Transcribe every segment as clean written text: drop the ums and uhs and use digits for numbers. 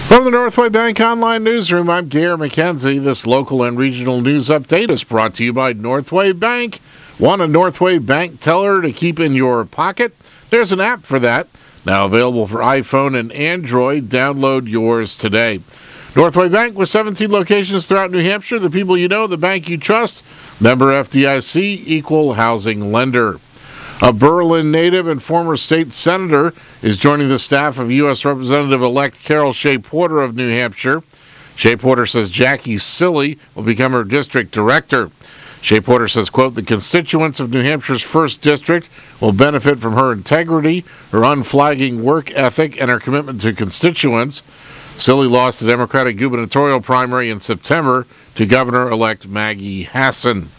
From the Northway Bank Online Newsroom, I'm Gary McKenzie. This local and regional news update is brought to you by Northway Bank. Want a Northway Bank teller to keep in your pocket? There's an app for that. Now available for iPhone and Android. Download yours today. Northway Bank with 17 locations throughout New Hampshire. The people you know, the bank you trust. Member FDIC, equal housing lender. A Berlin native and former state senator is joining the staff of U.S. Representative-elect Carol Shea Porter of New Hampshire. Shea Porter says Jackie Silly will become her district director. Shea Porter says, quote, the constituents of New Hampshire's 1st District will benefit from her integrity, her unflagging work ethic, and her commitment to constituents. Silly lost the Democratic gubernatorial primary in September to Governor-elect Maggie Hassan.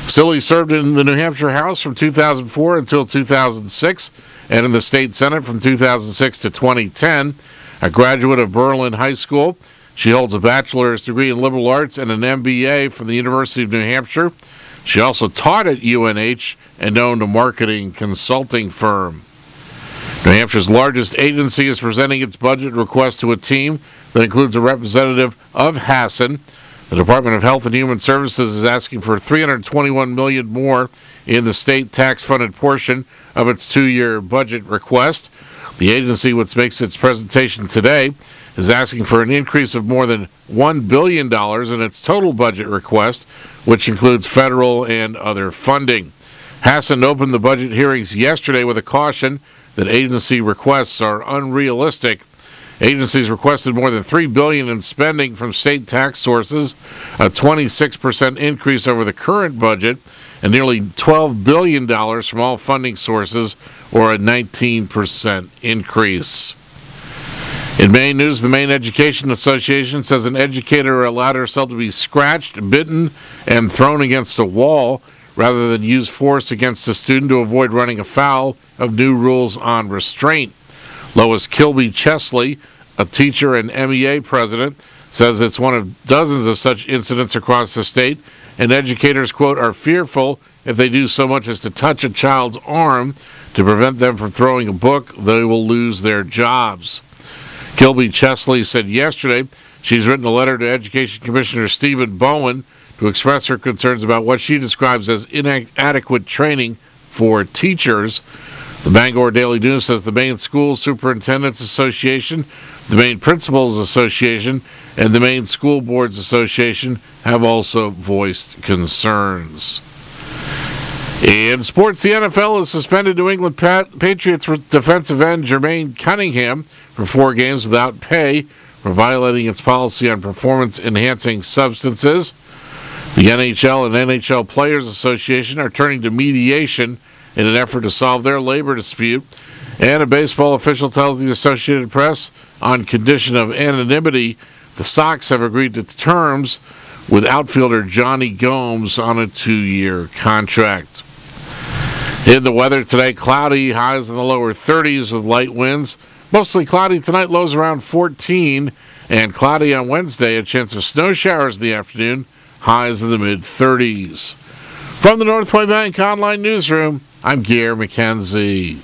Silly served in the New Hampshire House from 2004 until 2006 and in the State Senate from 2006 to 2010. A graduate of Berlin High School, she holds a bachelor's degree in liberal arts and an MBA from the University of New Hampshire. She also taught at UNH and owned a marketing consulting firm. New Hampshire's largest agency is presenting its budget request to a team that includes a representative of Hassan. The Department of Health and Human Services is asking for $321 million more in the state tax-funded portion of its 2-year budget request. The agency, which makes its presentation today, is asking for an increase of more than $1 billion in its total budget request, which includes federal and other funding. Hassan opened the budget hearings yesterday with a caution that agency requests are unrealistic. Agencies requested more than $3 billion in spending from state tax sources, a 26% increase over the current budget, and nearly $12 billion from all funding sources, or a 19% increase. In Maine news, the Maine Education Association says an educator allowed herself to be scratched, bitten, and thrown against a wall rather than use force against a student to avoid running afoul of new rules on restraint. Lois Kilby Chesley, a teacher and MEA president, says it's one of dozens of such incidents across the state, and educators, quote, are fearful if they do so much as to touch a child's arm to prevent them from throwing a book, they will lose their jobs. Kilby Chesley said yesterday she's written a letter to Education Commissioner Stephen Bowen to express her concerns about what she describes as inadequate training for teachers. The Bangor Daily News says the Maine School Superintendents Association, the Maine Principals Association, and the Maine School Boards Association have also voiced concerns. In sports, the NFL has suspended New England Patriots defensive end Jermaine Cunningham for 4 games without pay for violating its policy on performance-enhancing substances. The NHL and NHL Players Association are turning to mediation in an effort to solve their labor dispute, and a baseball official tells the Associated Press, on condition of anonymity, the Sox have agreed to terms with outfielder Johnny Gomes on a 2-year contract. In the weather today, cloudy, highs in the lower 30s with light winds. Mostly cloudy tonight, lows around 14, and cloudy on Wednesday, a chance of snow showers in the afternoon, highs in the mid-30s. From the Northway Bank Online Newsroom, I'm Gary McKenzie.